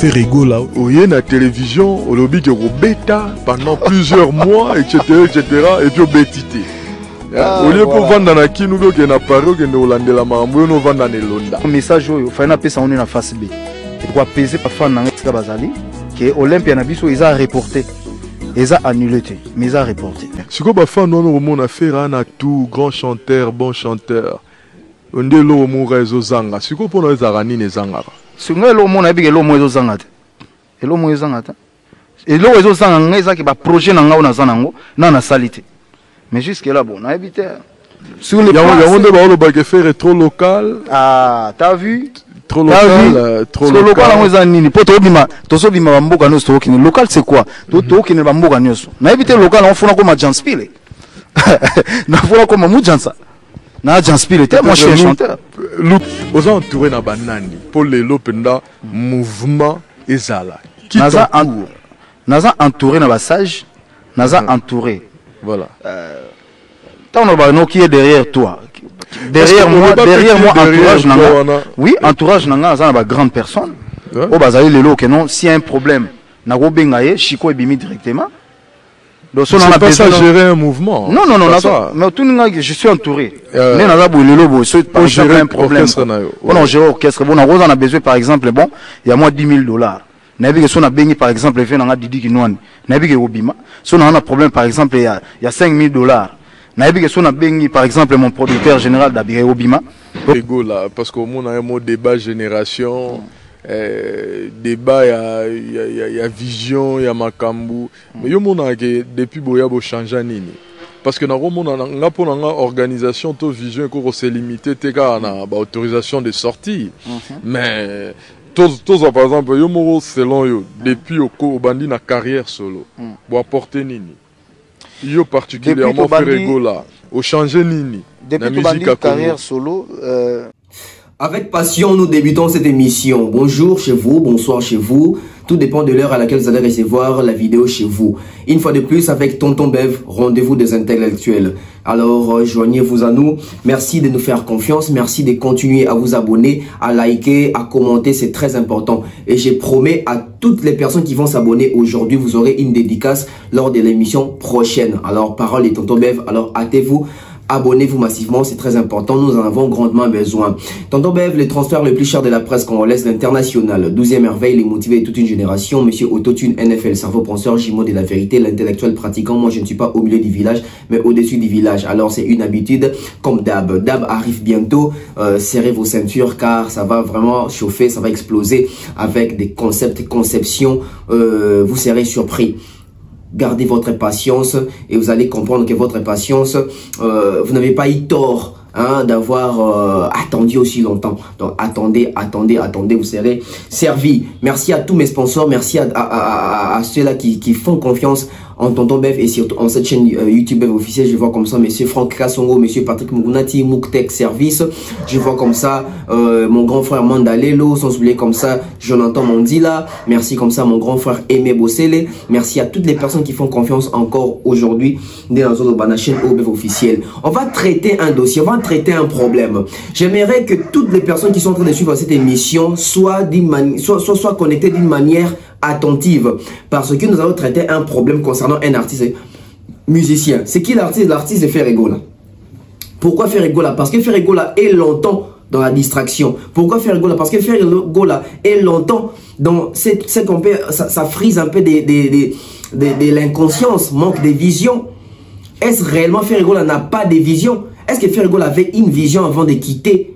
fait rigoler. Oui, la télévision, au lobby de bêta pendant plusieurs mois, etc., et puis au bétité. Au lieu pour vendre dans la qui nous veut qu'il y ait un appareil qui nous lande la mambo, nous vendons dans les londa. Le message, il faut appeler ça on est en face B. Il doit peser par fan dans le Bazali, que Olympia Nabiso, ils ont reporté. Ils ont annulé, mais ils ont reporté. Si vous avez fait un affaire, un tout grand chanteur, bon chanteur. On dit l'eau mon réseau zanga. Si vous prenez les aranis les zanga. Si vous avez l'eau mon habit, l'eau mon zanga. Et l'eau mon zanga. Et l'eau mon zanga, c'est qui va projet dans la zanango, dans la salité. Mais jusque là, bon, on a habité. Sur les plans, il faire trop local. Ah, t'as vu? Trop local. Trop local. Local, c'est quoi? On a habité local, on fait comme un Janspile. On fait comme un Moujansa. Moi je suis un chanteur. Vous entourez na banani pour les lopenda mouvement ezala. Naza entouré na sage, naza entouré. Voilà. Tant on qui est derrière toi. Derrière moi entourage nanga. Oui, entourage nanga ça na grande personne. Au bazali lelo que non, s'il y a un problème, na go bengaye, Chico et bimi directement. Donc, on n'a pas ça gérer un mouvement. Non, mais tout le monde, je suis entouré. Mais on a pas gérer un problème. On a géré l'orchestre. On a besoin, par exemple, bon, il y a moins $10 000. On a besoin de par exemple, on a Didi Kinouane. On a besoin de si on a un problème, par exemple, il y a $5 000. On a besoin de par exemple, mon producteur général d'Abiré Obima. Parce qu'au monde, on a un mot débat génération. Débat, il y a vision, il y a makambu. Mais il y a depuis Boyabo changer nini. Parce que dans une organisation, toute vision est limitée, il y a une autorisation de sortie. Mais par exemple, selon eux, depuis au bandi na carrière solo, pour apporter nini. Yo particulièrement fait rigola, au changer nini. Depuis au bandi carrière solo. Avec passion, nous débutons cette émission. Bonjour chez vous, bonsoir chez vous. Tout dépend de l'heure à laquelle vous allez recevoir la vidéo chez vous. Une fois de plus, avec Tonton Bev, rendez-vous des intellectuels. Alors, joignez-vous à nous. Merci de nous faire confiance. Merci de continuer à vous abonner, à liker, à commenter. C'est très important. Et je promets à toutes les personnes qui vont s'abonner aujourd'hui, vous aurez une dédicace lors de l'émission prochaine. Alors, parole de Tonton Bev. Alors, hâtez-vous. Abonnez-vous massivement, c'est très important, nous en avons grandement besoin. Tonton Bev, les transferts les plus chers de la presse congolaise, l'international, 12e merveille, les motivés de toute une génération, monsieur Autotune, NFL, cerveau penseur, jumeau de la vérité, l'intellectuel pratiquant. Moi je ne suis pas au milieu du village, mais au-dessus du village. Alors c'est une habitude, comme Dab. Dab arrive bientôt, serrez vos ceintures car ça va vraiment chauffer, ça va exploser avec des concepts, conceptions, vous serez surpris. Gardez votre patience et vous allez comprendre que votre patience, vous n'avez pas eu tort d'avoir attendu aussi longtemps. Donc attendez, vous serez servi. Merci à tous mes sponsors, merci à ceux-là qui font confiance en Tonton Bev et surtout en cette chaîne YouTube Bev officielle. Je vois comme ça monsieur Franck Kassongo, monsieur Patrick Mugunati, Mouktek Service. Je vois comme ça mon grand frère Mandalelo, sans oublier comme ça Jonathan Mandila. Merci comme ça mon grand frère Aimé Bossele. Merci à toutes les personnes qui font confiance encore aujourd'hui dans la chaîne Bev officielle. On va traiter un dossier, on va traiter un problème. J'aimerais que toutes les personnes qui sont en train de suivre cette émission soient connectées d'une manière attentive, parce que nous allons traiter un problème concernant un artiste musicien. C'est qui l'artiste? L'artiste est Ferregola. Pourquoi Ferregola? Parce que Ferregola est longtemps dans la distraction. Pourquoi Ferregola? Parce que Ferregola est longtemps dans ça frise un peu de l'inconscience, manque de vision. Est-ce réellement Ferregola n'a pas de vision? Est-ce que Ferregola avait une vision avant de quitter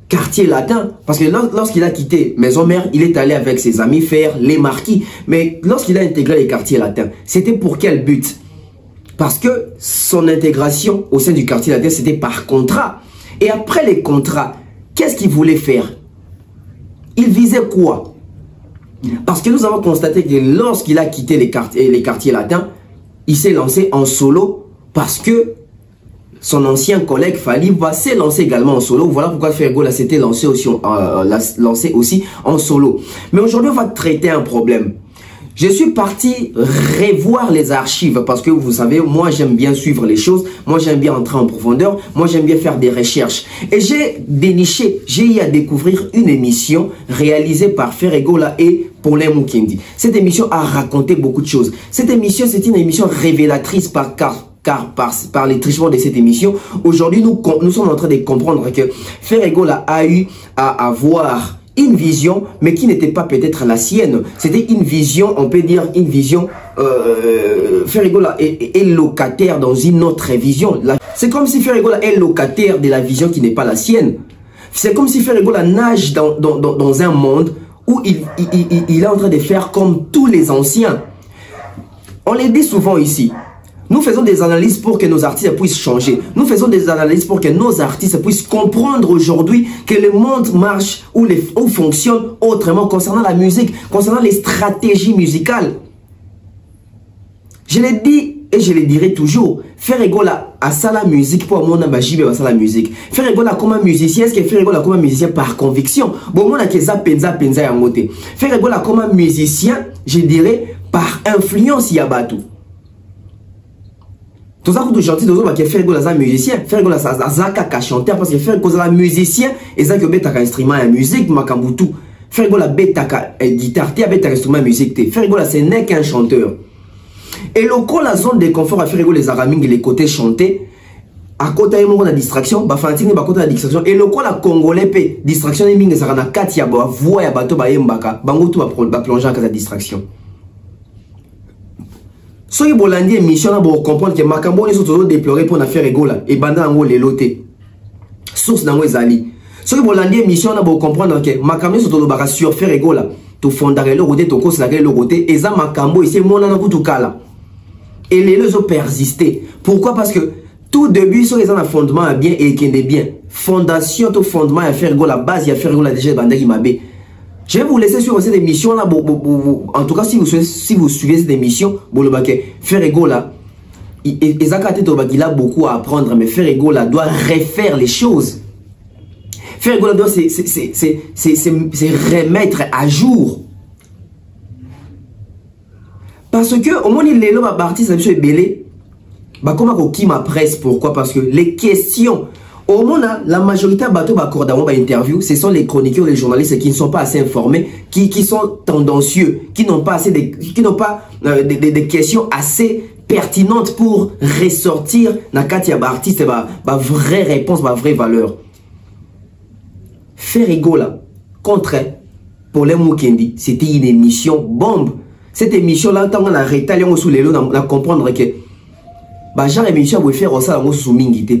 Quartier Latin? Parce que lorsqu'il a quitté Maison Mère, il est allé avec ses amis faire les marquis. Mais lorsqu'il a intégré les quartiers latins, c'était pour quel but? Parce que son intégration au sein du quartier latin, c'était par contrat. Et après les contrats, qu'est-ce qu'il voulait faire? Il visait quoi? Parce que nous avons constaté que lorsqu'il a quitté les quartiers latins, il s'est lancé en solo parce que son ancien collègue Fali va se lancer également en solo. Voilà pourquoi Ferregola s'était lancé aussi en solo. Mais aujourd'hui, on va traiter un problème. Je suis parti revoir les archives parce que vous savez, moi j'aime bien suivre les choses, moi j'aime bien entrer en profondeur, moi j'aime bien faire des recherches. Et j'ai déniché, j'ai eu à découvrir une émission réalisée par Ferregola et Paulin Mukendi. Cette émission a raconté beaucoup de choses. Cette émission, c'est une émission révélatrice par les trichements de cette émission. Aujourd'hui, nous sommes en train de comprendre que Ferregola a eu à avoir une vision, mais qui n'était pas peut-être la sienne. C'était une vision, on peut dire une vision, Ferregola est locataire dans une autre vision. C'est comme si Ferregola est locataire de la vision qui n'est pas la sienne. C'est comme si Ferregola nage dans un monde où il est en train de faire comme tous les anciens. On les dit souvent ici. Nous faisons des analyses pour que nos artistes puissent changer. Nous faisons des analyses pour que nos artistes puissent comprendre aujourd'hui que le monde marche ou fonctionne autrement concernant la musique, concernant les stratégies musicales. Je l'ai dit et je le dirai toujours. Ferregola a ça la musique pour mon abajibe a ça la musique. Ferregola comme un musicien, est-ce que Ferregola comme un musicien par conviction? Bon, mon a que ça penza ya ngote. Ferregola comme un musicien, je dirais par influence yabatu. Tout ça que chanter toujours que Ferregola ça musicien, Ferregola ça kaka chanteur parce que Ferregola musicien et ça que betaka instrument à musique makambutu. Ferregola betaka guitare, té betaka instrument musique té. Ferregola ce n'est qu'un chanteur. Et le coup la zone de confort à Ferregola les araming les côtés chantés à côté de la distraction, bah fantine ba côté la distraction et le coup la congolais pe distraction et mingi ça na katia ba voix ya bato ba yembaka bango tout ba plonger en distraction. Si vous avez une émission, vous comprendre que Makambo est toujours déploré pour faire Ferregola et Banda en les lotés. Source dans les alliés. Si vous avez une émission, vous comprendre que Makambo est toujours sur Ferregola. Tu fondes le roté, tu causes le roté, et ça Makambo ici, mon an tout kala. Et les deux ont persisté. Pourquoi? Parce que tout début, sur les fondement bien et qui est bien. Fondation, tout fondement à Ferregola, base, il y a Ferregola déjà Banda qui m'a bé. Je vais vous laisser sur cette émission là. En tout cas, si vous suivez cette émission, Ferregola, il a beaucoup à apprendre, mais Ferregola doit refaire les choses. Ferregola doit se remettre à jour. Parce que au moins il est là, artiste est belé. Comme qui m'a presse, pourquoi? Parce que les questions. Au monde, la majorité de bateaux interview, ce sont les chroniqueurs, les journalistes qui ne sont pas assez informés, qui sont tendancieux, qui n'ont pas assez des questions assez pertinentes pour ressortir dans le artiste ma vraie réponse, ma vraie valeur. Ferregola contre Paulin Mukendi, c'était une émission bombe. Cette émission-là, tant qu'on a rétalé sous les lots, on a comprendre que genre émission vous faire ça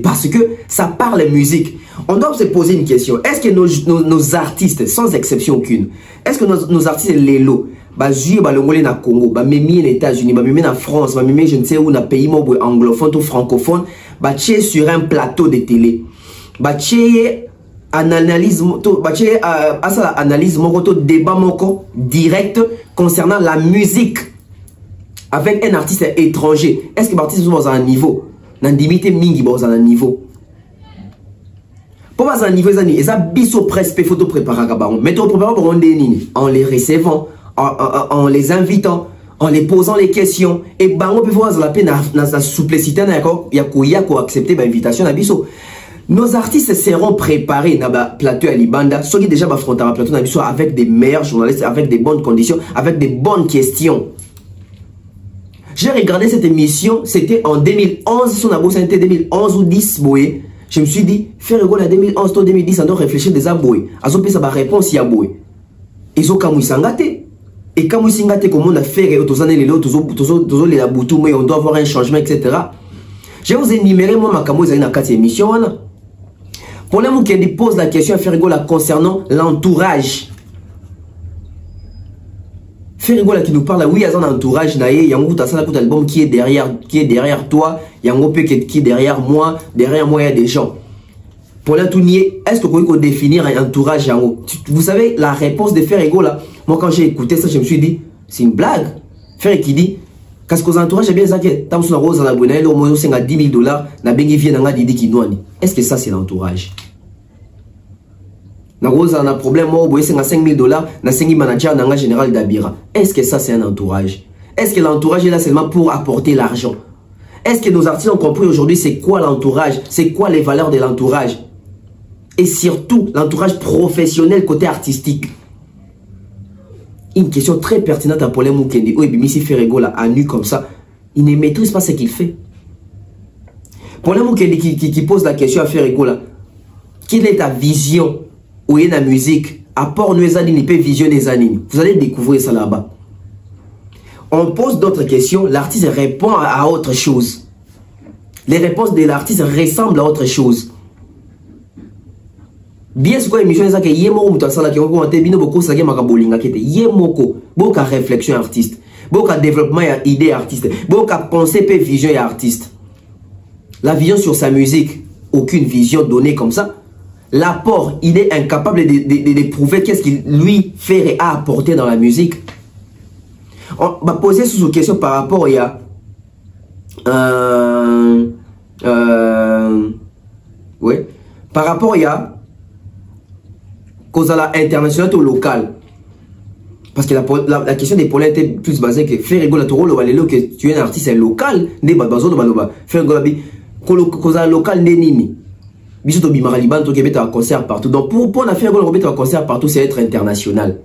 parce que ça parle musique. On doit se poser une question. Est-ce que nos artistes, sans exception aucune, est-ce que nos artistes les lots na Congo, même les États-Unis, même en France, même je ne sais où, dans pays anglophone ou francophone, sur un plateau de télé, analyse débat direct concernant la musique avec un artiste étranger? Est-ce que l'artiste est dans un niveau? Dans limite mingi dans un niveau. Pour dans un niveau ils ça biso presque photo préparer mais tu prépares pour en les recevant, en les invitant, en les posant les questions et bango peut voir la peine dans sa souplicité d'accord, il y a quoi accepter l'invitation à biso. Nos artistes seront préparés dans le plateau à Libanda, ceux qui déjà affrontent un plateau avec des meilleurs journalistes, avec des bonnes conditions, avec des bonnes questions. J'ai regardé cette émission, c'était en 2011, son abos c'était 2011 ou 10 boé. Je me suis dit, Ferregola 2011 ou 2010, on doit réfléchir des aboé. À ce sa réponse y a boé. Ils ont kamou sangate. Et kamou sangate comme on a fait les autres années les autres les aboutou mais on doit avoir un changement etc. Je vais vous énumérer moi ma kamou dans 4 émissions là. Pour les gens qui posent la question à Ferregola concernant l'entourage. Ferregola qui nous parle, oui, il y a un entourage, il y a un album qui est derrière toi, il y a un peu qui est derrière moi, il y a des gens. Pour l'entournier, est-ce que vous pouvez définir un entourage? Vous savez, la réponse de Ferregola, moi quand j'ai écouté ça, je me suis dit, c'est une blague. Ferregola qui dit, qu'est-ce que l'entourage, c'est bien ça que tant que rose à l'abonné, au moins $10 000, na bengi vient dans Didi qui noie. Est-ce que ça c'est l'entourage? Na rose a un problème, moi, vous avez $5 000, na 5 manager, na général d'Abira. Est-ce que ça c'est un entourage? Est-ce que l'entourage est là seulement pour apporter l'argent? Est-ce que nos artistes ont compris aujourd'hui c'est quoi l'entourage? C'est quoi les valeurs de l'entourage? Et surtout, l'entourage professionnel côté artistique. Une question très pertinente à Paulin Mukendi. Oui, Missy Ferrego là, à nu comme ça, il ne maîtrise pas ce qu'il fait. Paulin Mukendi qui pose la question à Ferrego là, quelle est ta vision où il y a la musique, à part nous il peut visionner les animes. Vous allez découvrir ça là-bas. On pose d'autres questions, l'artiste répond à autre chose. Les réponses de l'artiste ressemblent à autre chose. Bien sûr, l'émission est que yémo muta sala qui on te bino beaucoup ça qui maka bolinga kete yémoko beaucoup réflexion artiste, beaucoup développement et idée artiste, beaucoup pensée et vision artiste. La vision sur sa musique, aucune vision donnée comme ça. L'apport, il est incapable de prouver qu'est-ce qu'il lui fait et a apporté dans la musique. On va poser sous une question par rapport par rapport cause à la internationale ou locale. Parce que la question des Paulins était plus basée que Ferrego la Toro que tu es un artiste local, ne babazo baloba. Ferrego la cause à local ne nini. Biso bimaliban to kebeta concert partout. Donc pour la faire un concert partout, c'est être international.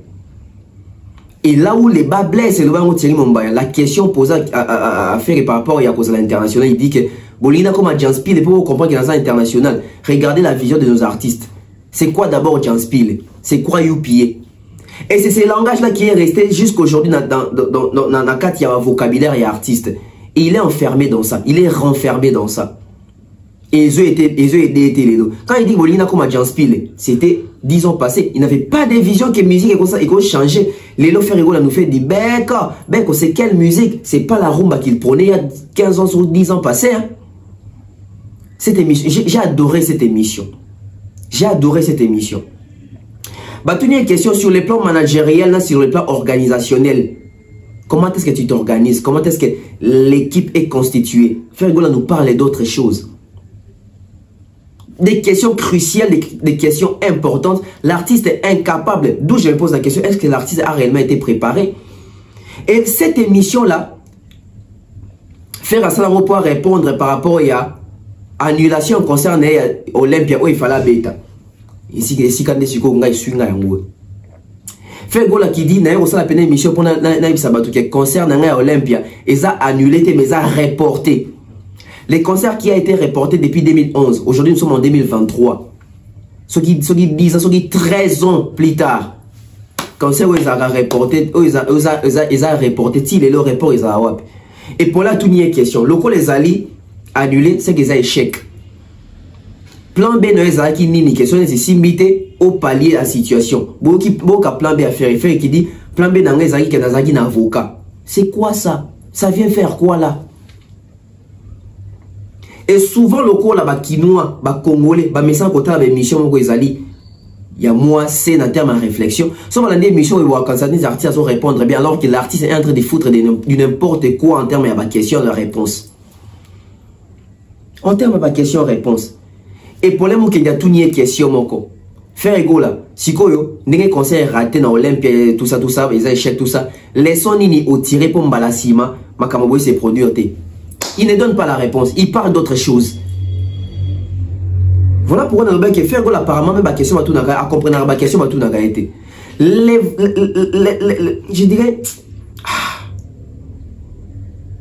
Et là où les bas blessent, c'est le bas où Thierry Mombaya. La question posée à faire par rapport à cause à l'international, il dit que Bolina comme à Janspil, pour comprendre qu'il y a un international, regardez la vision de nos artistes. C'est quoi d'abord Janspil? C'est quoi UPA? Et c'est ce langage-là qui est resté jusqu'aujourd'hui dans le cadre il y a un vocabulaire et artiste. Et il est enfermé dans ça. Il est renfermé dans ça. Et ils ont été les deux. Quand il dit Bolina comme à Janspil, c'était 10 ans passés. Il n'avait pas de vision que musique et comme ça, il faut changer. Lélo Ferrego nous fait dire, Beko, c'est quelle musique? C'est pas la rumba qu'il prenait il y a 15 ans ou 10 ans passés. Hein? Cette émission, j'ai adoré cette émission. J'ai adoré cette émission. Bah, tu as une question sur le plan managériel, sur le plan organisationnel. Comment est-ce que tu t'organises? Comment est-ce que l'équipe est constituée? Ferrego nous parle d'autres choses. Des questions cruciales, des questions importantes. L'artiste est incapable, d'où je me pose la question, est-ce que l'artiste a réellement été préparé? Et cette émission-là, faire à ça pour pouvoir répondre par rapport à annulation concernant Olympia, où il fallait bêta. Ici, quand il y a des choses faire gola qui dit, naïe, on a une émission pour naïe sabatou qui concerne Olympia, et ça a annulé, mais ça a reporté. Les concerts qui a été reportés depuis 2011, aujourd'hui nous sommes en 2023. Ceux qui disent, ceux qui 13 ans plus tard, concert où ils ont reporté, ils ont reporté, si les report ils ont. Et pour là, tout n'y est question. Le coup les alliés annulés, c'est qu'ils ont échec. Plan B ne est qui ni question, c'est s'imiter au palier à la situation. Beaucoup plan B à faire qui dit plan B dans les alliés qui est un avocat. C'est quoi ça? Ça vient faire quoi là? Et souvent, le cours là, Kinois, Congolais, message côté la émission, il y a moi, c'est un terme en réflexion. Souvent, dans l'émission, quand les artistes vont répondre bien, alors que l'artiste est en train de foutre du n'importe quoi en termes de question de réponse. En termes de question-réponse. Et pour les gens qui ont tout nié question, moko. Faire ego là, si koyo, n'est conseil raté dans Olympia, tout ça, ils échec tout ça. Laissons nini au tiré pour Mbalasima, Makamaboy s'est produit. Il ne donne pas la réponse, il parle d'autre chose. Voilà pourquoi on a que faire apparemment même la question à comprendre la question a été. Je dirais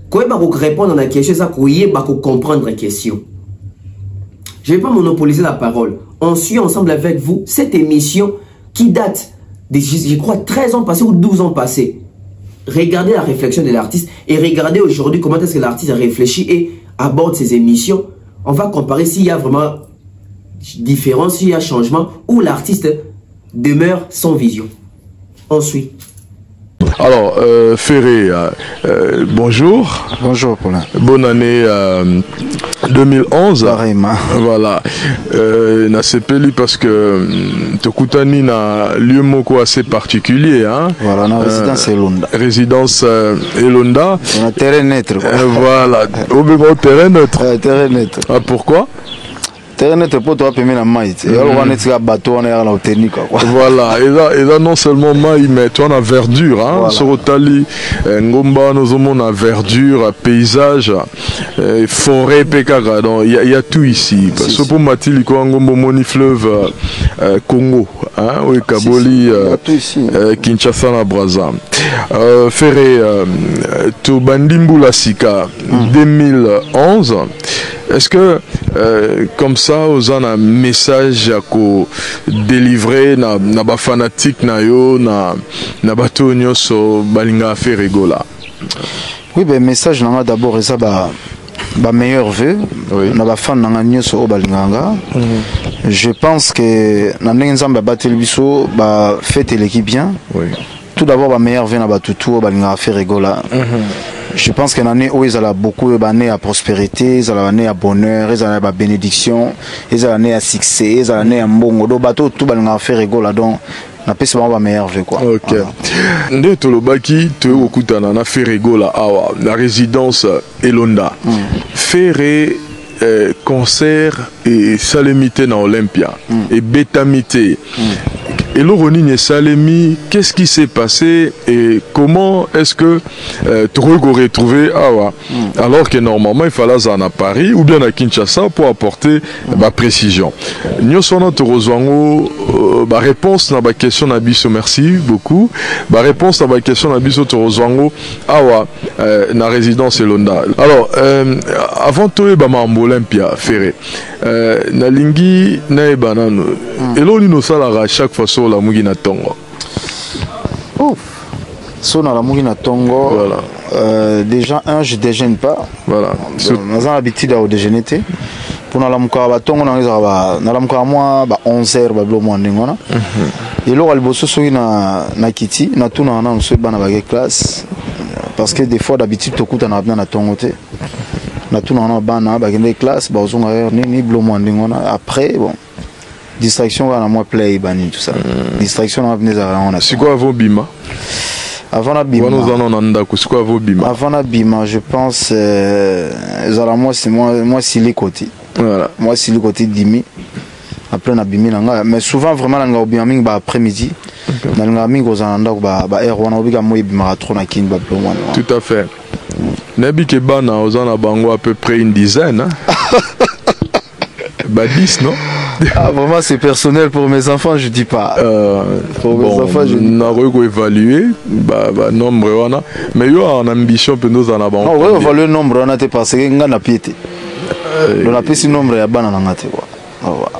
quand on répondre à la question ça qu'on comprendre la question. Je ne vais pas monopoliser la parole. On suit ensemble avec vous cette émission qui date de, je crois, 13 ans passés ou 12 ans passés. Regardez la réflexion de l'artiste et regardez aujourd'hui comment est-ce que l'artiste réfléchit et aborde ses émissions. On va comparer s'il y a vraiment différence, s'il y a changement ou l'artiste demeure sans vision. On suit. Alors, Ferré, bonjour. Bonjour, Paulin. Bonne année 2011. Pareillement. Voilà. Na sepeli parce que Tokutani na lieu moko assez particulier. Hein? Voilà, na résidence Elonda. Résidence Elonda. On a terrain neutre. Voilà. Au même terrain neutre. Terrain neutre. Ah, pourquoi? Voilà, et là non seulement maï, mais tu en as verdure, hein, voilà. Sur Otali, Ngomba, nous avons verdure, paysage, forêt, Pekara, donc il y a tout ici. Parce que pour Mathilde, Ngombo, Moni Fleuve, Congo, hein, oui, Kaboli, Kinshasa na Brazza. Ferré, to Bandimboula Sika, 2011. Est-ce que, comme ça, vous avez un message à délivrer na ba fanatique na yo na bato nyoso balinga Ferré gola? Oui, ben message nanga d'abord et ça ba meilleur vœu na ba fan nanga nyoso balinganga. Je pense que na ndenge nzamba bateli biso ba fête l'équipe bien. Oui. Tout d'abord ba meilleur vœu na ba tutu balinga Ferré gola. Je pense qu'une année où ils ont beaucoup d'années à prospérité, ils ont l'année à bonheur, ils ont l'année à bénédiction, ils ont l'année à succès, ils ont l'année à mbongo. Donc bateau tout va nous faire rigolo donc na pesi ba meilleur vœu quoi. OK. Nde tolobaki te okutana na fait rigolo awa la résidence Elonda. Ferré concert et salemité na Olympia et bétamité. Et l'Oronine Salemi, qu'est-ce qui s'est passé et comment est-ce que tu aurais retrouvé Awa alors que normalement il fallait aller à Paris ou bien à Kinshasa pour apporter ma précision. Nous sommes ma réponse à ma question Nabiso, merci beaucoup. Ma réponse à ma question Nabiso Torozwango Awa na résidence Elonda. Alors avant tout Bamambo Olympia Ferré Nalingi na banano eloni no sala chaque fois sur la mugina tongo. Oh, sur la mugina tongo. Voilà. Déjà je déjeune pas. Voilà. Nous avons l'habitude à déjeuner. Pour la mukaba tongo na la mukaba moi 11h ba blo mo ndingona. Et là le bosso so na kiti na tuna na so bana ba classe parce que des fois d'habitude to kuta na bien na tongo te. Na tuna na bana ba classe ba ozonga ni blo mo ndingona après bon. Distraction on a moins play bani tout ça. Distraction on a venu on a. C'est quoi vos bima? Avant la bima. Nous en anda c'est quoi vos bima? Avant la bima, je pense moi c'est moi si les côtés. Voilà. Moi si le côté d'Imi. Après na bimi nanga mais souvent vraiment nanga obima mingi ba après-midi. Na nanga mingi ozanda ba R1 obiga moi bima trop na kin ba plomo. Tout à fait. Nabi ke bana ozana bango à peu près une dizaine hein. Bah 10 non? Ah, vraiment c'est personnel pour mes enfants je dis pas. Pour mes enfants je dis pas. Évaluer nombre wana mais yo en ambition peut nous en avoir. Non ouais évaluer nombre wana te parce que nga na piété. Donc la petit nombre ya bana nga te quoi.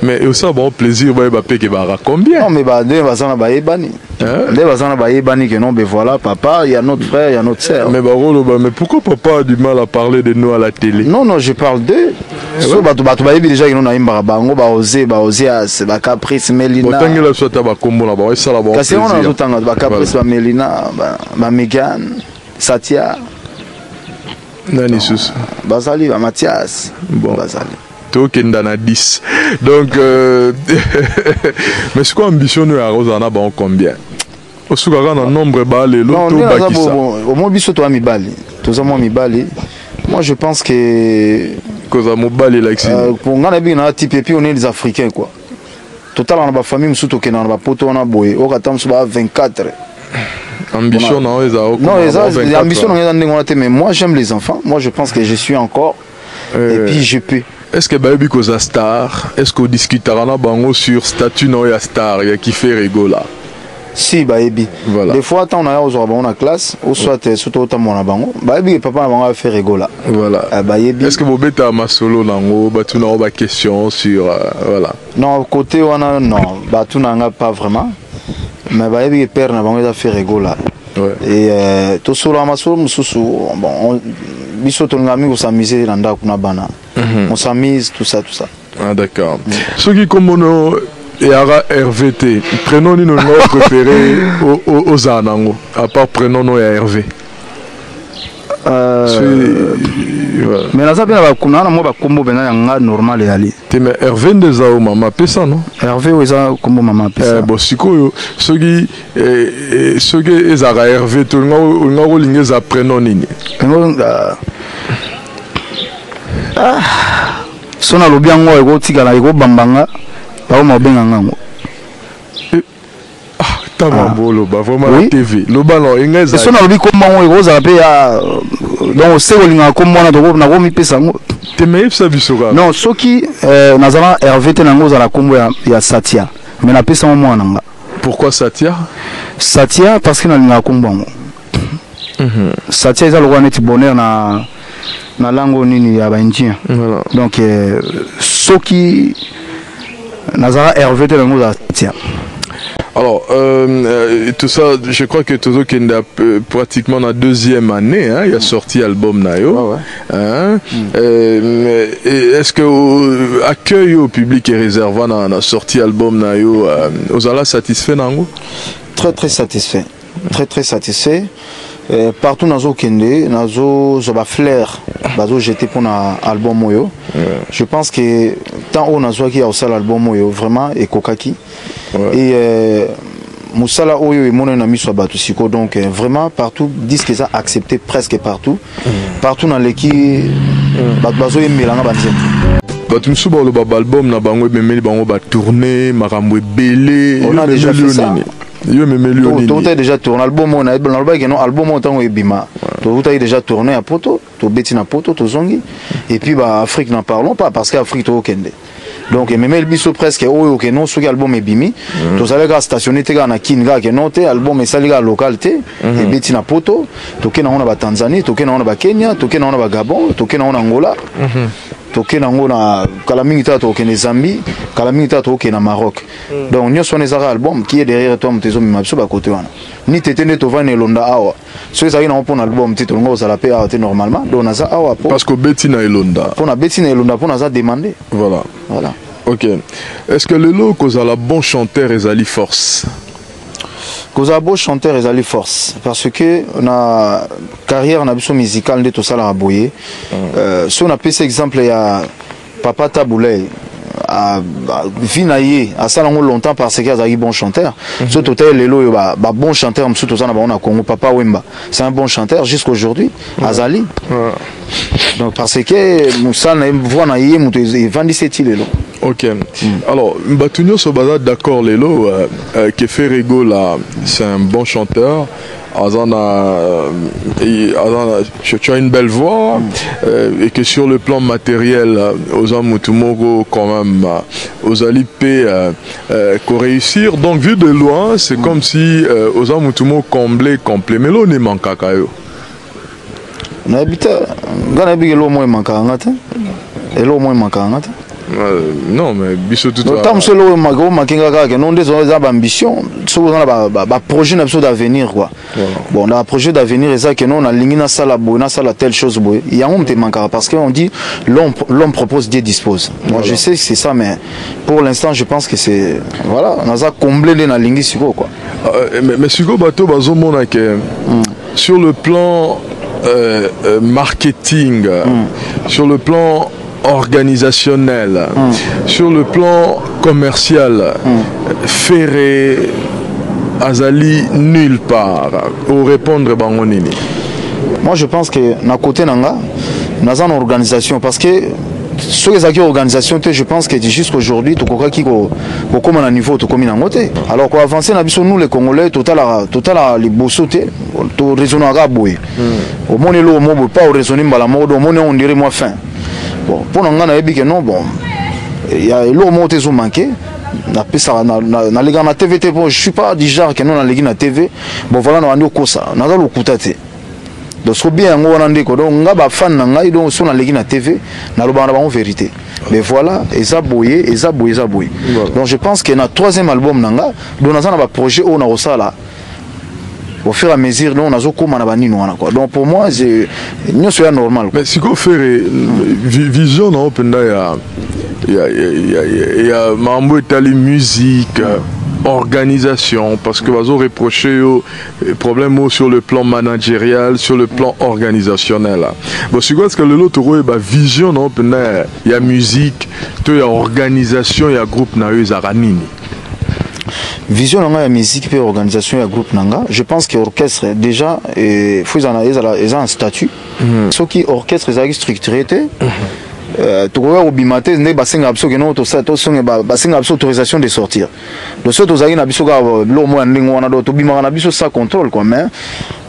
Mais aussi bon plaisir ba peke ba combien? Non mais ba de bazana ba ebani. De bazana ba ebani que non ben voilà papa, il y a notre frère, il y a notre sœur. Mais mais pourquoi papa a du mal à parler de nous à la télé? Non je parle d'eux. So ba ba déjà ils na imba bango ba oser as ba caprice Melina. Botangela sota ba kombo na ba ça la ba. Parce qu'on a zotanga ba caprice ba Melina, ba Megan, Satia. Nani sus. Bazali ba Mathias. Bon Bazali. Tokendana 10. Donc mais c'est quoi ambition nous à Rosana ba combien? Au soukara na nombre ba le loto ba ki ça. Au moins biso to amibali. Toza mo amibali. Moi je pense que cause mobile là pour ngana bi na type et puis on est des africains quoi. Total on a ba famille musuto ke na ba poto na boy o katam so ba 24. Ambition non les non les ambitions non les mais moi j'aime les enfants. Moi je pense que je suis encore et puis je peux. Est-ce que baby cause star est-ce qu'on discutera na bango sur statut non ya star ya qui fait rigola? Si baby voilà. Des fois on a on a classe ou soit surtout autant mon bango baby papa va faire rigola voilà est-ce que vous bêta ma solo nango batu na ba question sur voilà non côté on a non batu na pas vraiment mais baby père na bango va faire rigola et tout solo ma solo mususu bon biso to ngami ko s'amuser na ndako na bana on s'amuse tout ça ah d'accord ce qui comme et RVT prénom ni notre préféré aux anango à part prénom no ya RV mais là ça bien va kuna na mo ba kombo bena nga normal yali te mais RV ndeza o mama pesa non RV oza kombo mama pesa bon sikoyo soki ezara RV to nga ko lingeza prénom nini sona lobiango eko tikala eko bambanga ba mo benga ngango Tamambolo ba vraiment la TV le ballon ingeza sona lobi ko mango eko za pe ya donc seko linga ko mona to na ko mi pesa ngo te me ça bisoka non soki nazana RVT nango za la kombo ya Satia mais na pesa moi nanga. Pourquoi Satya? Satya parce que na kombango. Satya eza lokwa neti bonheur na lango nini ya ba indien. Voilà. Donc soki nazara Hervé te lango za Satya. Alors, tout ça, je crois que Tozo Kenda pratiquement la deuxième année, hein, il a sorti l'album Nayo. Hein, est-ce que accueil au public et réservé dans la sortie album Nayo, vous allez satisfait Nango? Très très satisfait, très satisfait. Partout dans le Kende, dans le flair, bazo jeté pour l'album Moyo. Je pense que tant on a qui a aussi l'album Moyo vraiment et Kokaki. Et Moussala Oyo et mon ami soit battu siko donc vraiment partout disent qu'ils ont accepté presque partout. Partout dans l'équipe, bazo et Milanga banzem. Batum suba le album na bango memeli bango ba tourner maramwe belé. On a déjà fait ça. Yo memeli oni. Tout est déjà tourné album on a l'album que non album on tango ebima. Tout est déjà tourné à poto, to beti na poto, to zongi et puis bah Afrique n'en parlons pas parce qu'Afrique to Kende. Donc même le biso presque oyo que non sur album ebimi to zaleka stationné te na kinga que non te album et saliga localité et beti na poto to ke na ona ba Tanzanie to ke na ona ba Kenya to ke na ona ba Gabon to ke na ona Angola to ke na ona kala mingi ta to ke na Zambie kala mingi ta to ke na Maroc. Donc nous sommes les album qui est derrière toi mtezo mimabso ba côté wana ni tete ne to va ne londa awa so ça ina on album titre ngo za la paix awa normalement donc na za awa parce que beti na elonda pour na beti na elonda pour na za demander voilà. Ok. Est-ce que le lot cause à la bon chanteur et Ali force? Cause à bon chanteur et Ali force parce que na carrière na biso musicale de tout ça la raboyer. Si on a pris cet exemple il y a Papa Taboulay à Vinaye à ça longtemps parce qu'il y a un bon chanteur. Ce total lelo ba bon chanteur monsieur tout ça na ba Congo Papa Wemba. C'est un bon chanteur jusqu'aujourd'hui Azali. Donc parce que Moussa na voix na yé muto vandi cette lelo. Ok. Alors, Mbatunyo Sobada d'accord Lelo que Ferrego là, c'est un bon chanteur. Tu as une belle voix et que sur le plan matériel, aux Amutumogo quand même, aux Alipé réussir. Donc vu de loin, c'est comme si aux Amutumo comblé complet. Mais là on est manqué à Kayo. Non, mais biso tout tant que le mago makinga que non des ambitions sur un projet d'avenir quoi. Bon, dans un projet d'avenir et ça que non on a ligné ça la bonne ça la telle chose il y a un te manquera parce qu'on dit l'homme propose Dieu dispose. Moi je sais que c'est ça mais pour l'instant je pense que c'est voilà on a comblé dans la ligne siko quoi. Mais siko bateau bazo mona que sur le plan marketing, sur le plan organisationnel, sur le plan commercial, Ferré, Azali nulle part au répondre Bangonini. Moi je pense que na côté nanga, na une organisation parce que sur les organisations, je pense que jusqu'aujourd'hui, tout le qui comme à niveau tout comme côté. Alors qu'on avance, nous les Congolais, total les bossotés, tout raisonner à boy. Au moins le mot pas au raisonner à la mode, au moins on dirait moins fin. Bon, pour nous on a dit que non bon, il y a l'eau monté sous manqué. Na les gars na TV, bon, je suis pas du genre que non na les gars na TV. Bon voilà, on a dit quoi ça, on a le coup tâté. Donc c'est bien on a dit que donc on a fan na ngai donc sur na les gars na TV, na le en vérité. Mais voilà, et ça boyé. Donc je pense que notre troisième album nanga, donc on a un projet on a ça là. Au fur et à mesure, nous on a comme quoi. Donc pour moi, c'est normal. Mais si vous faites vision dans Open il y a Mambo Itali musique, organisation, parce que vous avez reproché des problèmes sur le plan managérial, sur le plan organisationnel. Bon, si vous est-ce que le lot est vision dans Open il y a musique, il y a organisation, il y a groupe Naïs Aranini. Vision nanga ya musique et organisation ya groupe nanga je pense que orchestre déjà et faut ils ont un statut ce qui orchestre est structuré tu vois au bimate ne basenga abso que non to ça to songe basenga abso autorisation de sortir le seul to na biso ga lo mo ndingo wana do to bimaka na biso ça contrôle quoi mais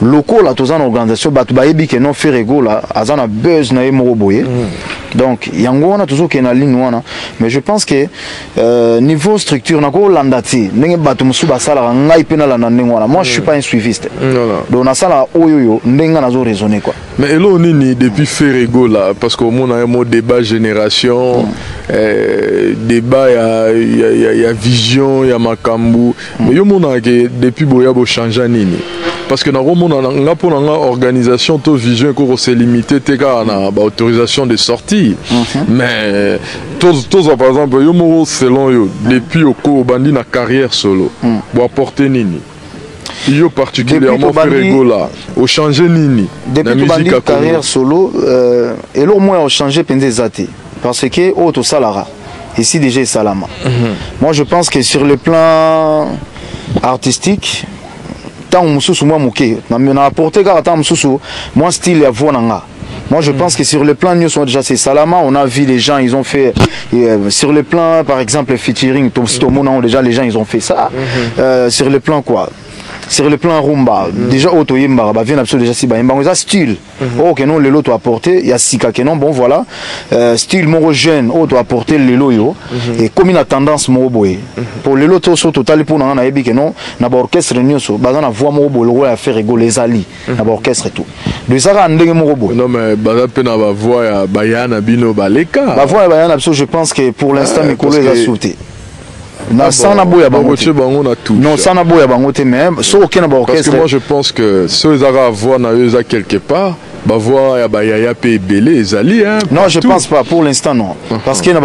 locaux là to za organisation batu ba yebi que non Ferrego là azana buzz na yemo boye Donc yango on a toujours qu'il y a une ligne wana, mais je pense que niveau structure nako landati ndenge bato musuba sala ngai pena la ndengwana. Moi je suis pas un suiviste. Donc na sala oyoyo ndenga nazo raisonner quoi. Mais elo nini depuis Ferrego là, parce qu'au monde a un mot débat génération, débat il y a vision, il y a makambu, mais yo mona que depuis boya bo changer nini. Parce que na romona nga pona nga organisation to vision ko se limiter te ka na ba autorisation de sortie. Mais tous par exemple yo mo selon yo depuis au bandi na carrière solo bo apporter nini. Yo particulièrement Ferrego là, au changer nini. Depuis que bandi carrière solo et au moins au changer pendant des années parce que auto salara ici déjà salama. Moi je pense que sur le plan artistique tant mususu moi moké na apporté car tant mususu moi style ya vonanga. Moi je pense que sur le plan nous sont déjà c'est salama, on a vu les gens ils ont fait sur le plan par exemple featuring tout le monde déjà les gens ils ont fait ça sur le plan quoi. Sur le plan rumba, déjà auto yemba ba vient absolument déjà si ba yemba ça style. Oh que non le lot to apporter, il y a sika que non bon voilà. Style moro jeune, auto apporter le lot yo et comme une tendance moro boy. Pour le lot so total pour na yebi que non na ba orchestre nyonso ba na voix moro boy le à faire rigoler les ali na ba orchestre et tout. De ça ra ndenge moro boy. Non mais ba pe na ba voix ya bayana bino baleka. Ba voix ya bayana absolument je pense que pour l'instant mes collègues a sauté. Na sana boya bango non sana boya bango te même so aucun ba orchestre. Parce que moi je pense que ceux ils ont voix na eux quelque part ba voix ya ba yaya pe belé ezali hein. Non je pense pas pour l'instant non parce que na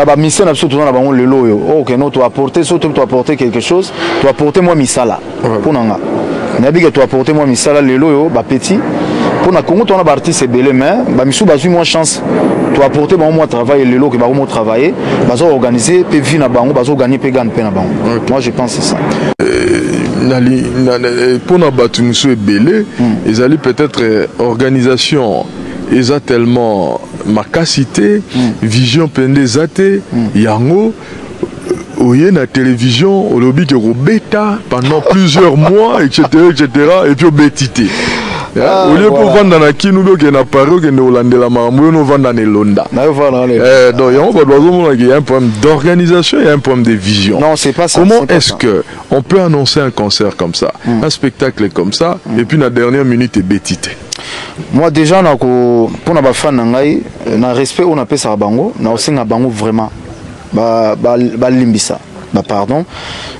ba mission absolument na bango le loyo OK non tu apporter surtout tu apporter quelque chose tu apporter moi misala pour nanga na bi que tu apporter moi misala le loyo ba petit pour na Congo on a artiste belé mais ba misu ba moins chance tu apporter bon moi travailler le lot que ba moi travailler ba so organiser pe vie na bango ba so gagner pe gagne pe na bango. Moi je pense c'est ça. Pour na batu musu belé ils allaient peut-être organisation ils ont tellement makasité vision pendé zate yango oye na télévision au lobby que bêta pendant plusieurs mois etc et puis obétité. Au lieu pour vendre dans qui nous que na Paris que nous Hollande la maman nous vendre dans Londres. Donc il y a un problème d'organisation, il y a un problème de vision. Non, c'est pas ça. Comment est-ce que on peut annoncer un concert comme ça, un spectacle comme ça et puis la dernière minute est bêtité? Moi déjà pour na fan ngai na respect on appelle ça bango, na aussi na bango vraiment ba limbisa. Bah pardon.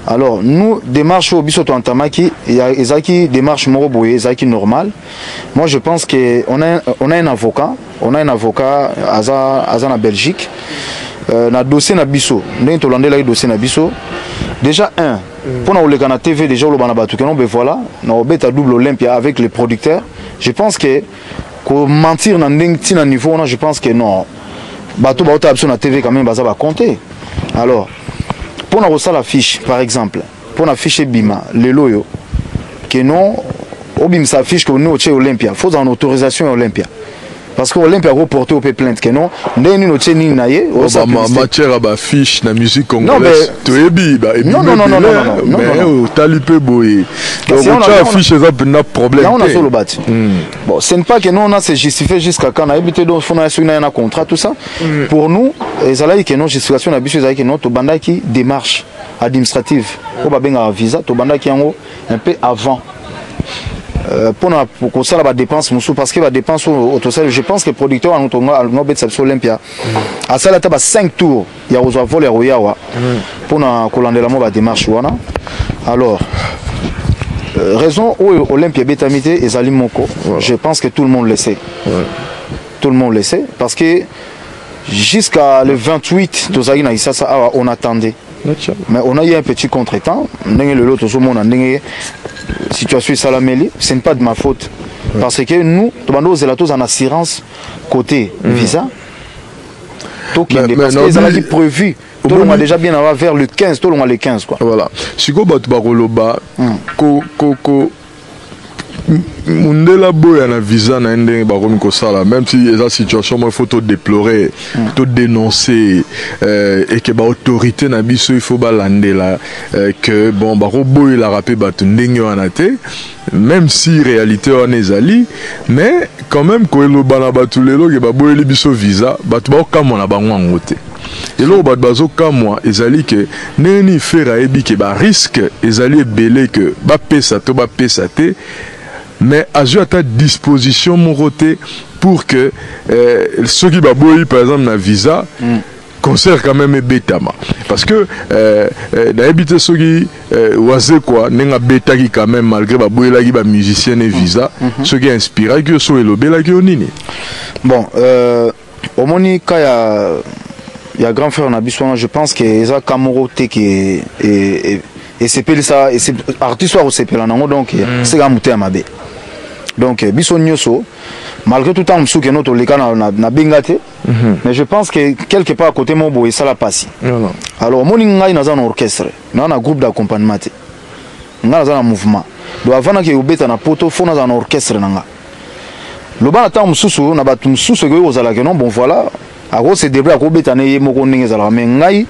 Alors nous démarche au biso tantamaki il y a ezaki démarche moro boye ezaki normal. Moi je pense que on a un avocat aza na Belgique na dossier na biso ndenge to landela dossier na biso déjà un pour na oleka na TV déjà lo bana batu que non ben voilà na obeta double Olympia avec les producteurs. Je pense que mentir na ndenge tina niveau on je pense que non bato ba ota biso na TV quand même baza ba compter. Alors pour la fiche par exemple pour la fiche bima le loyo que non obim sa fiche que nous chez Olympia faut en autorisation Olympia parce que Olympia reporté au plainte que non ndeni no teni naye matière à ba fiche na musique congolaise to ebi ba ebi mais talipé boy donc tu affiche ça un problème là on a solo bâti bon ce n'est pas que non on a se justifié jusqu'à quand on a habité donc fondation un contrat tout ça pour nous les alaï que non justification na biso que non to banda qui démarche administrative pour ba benga visa to banda qui yango un peu avant pour ça la dépense parce que la dépense au total je pense que le producteur en Otonga Olympia à ça la table 5 tours il y a aux vols et yawa pour na colandela mo ba démarche wana alors raison où Olympia Betamité et Zalim Moko je pense que tout le monde le sait tout le monde le sait parce que jusqu'à le 28 Tozagina Isasa on attendait mais on a eu un petit contretemps le lot tout le monde situation salameli ce n'est pas de ma faute parce que nous tous en assurance côté visa tout qui est parce qu'ils ont prévu tout le monde déjà bien avant vers le 15 tout le monde le 15 quoi voilà si go bat baroloba mundela boya na visa na ndenge bakomi kosala, même si eza situation moi faut to déplorer, to dénoncer et que ba autorité na biso il faut balandela que bon bako boya la rapé batu ndenge wana te, même si réalité on ezali, mais quand même ko elobana batu lelo ke ba boya biso visa batu ba okamwa na bango ngote. Et là, bazokamwa ezali que neni fera ebi ke ba risque ezali belé que ba pesa to ba pesa te, mais à ta disposition mon côté pour que ceux qui baboyi par exemple na visa concert quand même betama, parce que na habité ceux qui oise quoi nenga betaki quand même malgré baboyi la qui ba musicien et visa ceux qui inspiré que so elobela ki onini. Bon au monika ya il y a grand frère Nabiswana, je pense que Eza Kamorote qui et c'est ça et c'est artiste ou c'est pelanango donc c'est gamuté à mabe. Donc biso nyoso malgré tout temps msou que notre leka na bengate mais je pense que quelque part à côté mon boy ça la passe. Alors moni ngai na za na orchestre, na groupe d'accompagnement. Nga za na mouvement. Do avant que obeta na poto fona za na orchestre nanga. Le ba ta msusu na batu msusu que ozala que non bon voilà. Alors c'est début à kobetane moko ndenge zala mais ngai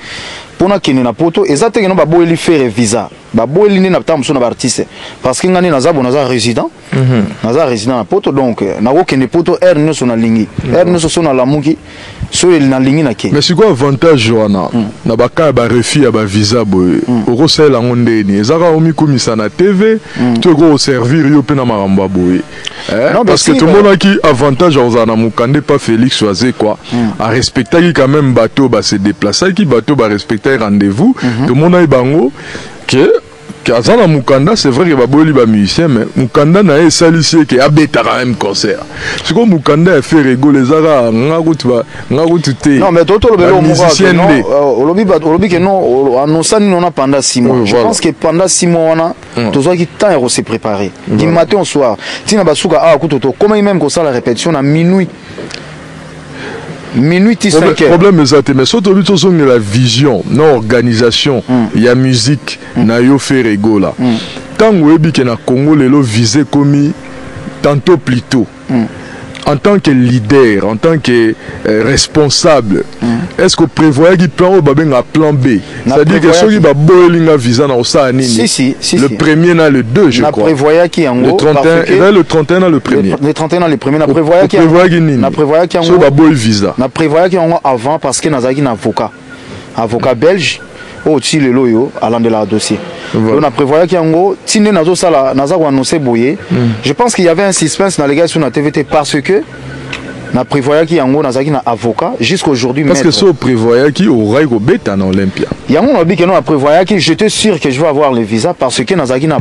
pona kini na poto ezate que no ba boeli faire visa ba boeli ni na tamso na artiste parce que ngani naza bonaza résident na poto donc na okene poto er no so na lingi er no so na lamuki so el na lingi na ke mais c'est quoi avantage wana na baka ba refi ya ba visa boy oko sala ngonde ni ezaka omi komisa na TV to go servir yo pe na maramba boy parce que tout le monde a qui avantage aux na mukande pas Félix Oise quoi à respecter quand même bateau ba se déplacer qui bateau ba respecter rendez-vous tout le monde a bango que Kazana Mukanda, c'est vrai que Baboli ba musicien, mais Mukanda n'a salissé que abeta quand même concert. C'est comme Mukanda a fait rigoler les ara, non mais toto le musicien non, olobi que non, annonçant non a pendant 6 mois. Je pense que pendant 6 mois on a tous qui temps à se préparer. Du matin au soir. Tina basuka ah kutoto, comment même qu'on ça la répétition à minuit. Minuit problème exact mais surtout la vision non organisation il y a musique na yo fait rigola tant webi que na Congo lelo visé comme tantôt plus tôt en tant que leader en tant que responsable est-ce que prévoyez qu'il plan un plan B c'est-à-dire que ceux qui va boiling visa na osa nini le premier na le 2 je crois le 31 le 31 na le premier le 31 le premier na prévoyait qu'il na prévoyait qu'il va boy visa na prévoyait qu'il avant parce que nazaki na avocat belge au Chile loyo allant de la dossier. On a prévoyé qu'il y a un gros tine nazo sala naza ko annoncer boyer. Je pense qu'il y avait un suspense dans les gars sur la TVT parce que na prévoyé qu'il y a un gros nazaki na avocat jusqu'aujourd'hui parce que ce prévoyé qui aurait go beta na Olympia. Il y a un obi que non a prévoyé que j'étais sûr que je vais avoir le visa parce que nazaki na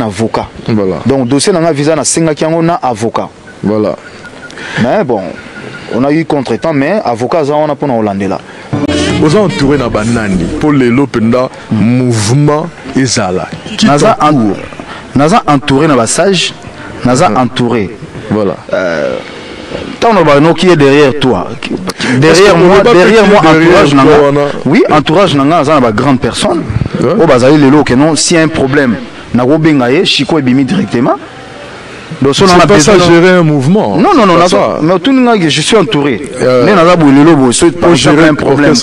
avocat. Voilà. Donc dossier na visa na senga ki na avocat. Voilà. Mais bon, on a eu contretemps mais avocat za on a pour na Hollande là. Vous êtes entouré dans banani pour les lopenda mouvement ezala qui naza entouré dans sage naza entouré voilà tant on qui est derrière toi derrière moi entourage nanga oui entourage nanga naza na grande personne au bazali lelo que non si un problème na go bengaye chiko ebimi directement. Donc, on a pas ça gérer un mouvement. Non, mais tout le monde je suis entouré. Mais on a pour gérer un problème.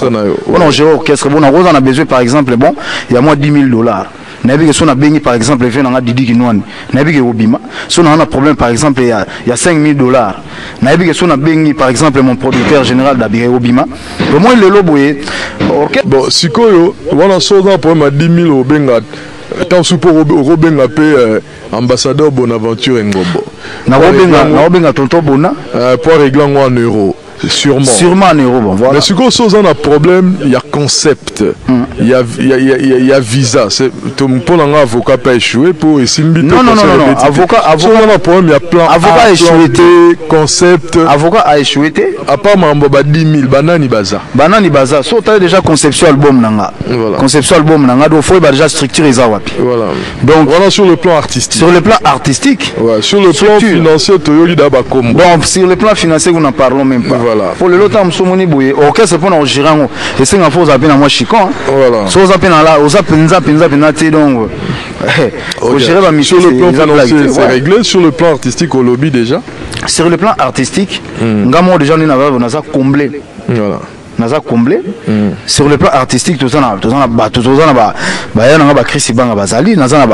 On gère l'orchestre. On a besoin, par exemple, bon, il y a moins $10,000. Nabi que son a béni par exemple fait dans Didi Kinouani. Nabi que Obima. Son a un problème par exemple il y a $5,000. Nabi que son a béni par exemple mon producteur général d'Abiré Obima. Au moins le loboye. Bon, si koyo, voilà soda pour ma 10,000 au Benga. Tant sous pour Robin a payé ambassadeur Bonaventure Ngobo. Na Robin tonton Bona. Pour régler en euros. Sûrement en euros. Bon, voilà. Mais si on a un problème, il y a concept, il y a visa. Pour un avocat pas échoué pour essayer de non. Avocat on a un problème, il y a plan. Avocat a échoué. Concept. Avocat a échoué. À part mambo 10,000 banani baza. Banani baza. So t'as déjà conception album nanga. Voilà. Conception album nanga. Donc faut déjà structurer les awapi. Voilà. Donc voilà sur le plan artistique. Sur le plan artistique. Ouais. Sur le plan financier, Toyori d'Abakom. Bon, sur le plan financier, nous n'en parlons même pas. Voilà. Pour le lot, Msomoni Bouye, orchestre pour nous gérer, et c'est un faux appel à moi chicon. Voilà. So appel là, aux appels donc. Faut gérer ma mission. Sur le plan financier, c'est réglé. Sur le plan artistique, au lobby déjà. Sur le plan artistique, Ngamo déjà on a comblé. Voilà. Naza comblé. Sur le plan artistique, tout ça na Chris Ibanga bazali, naza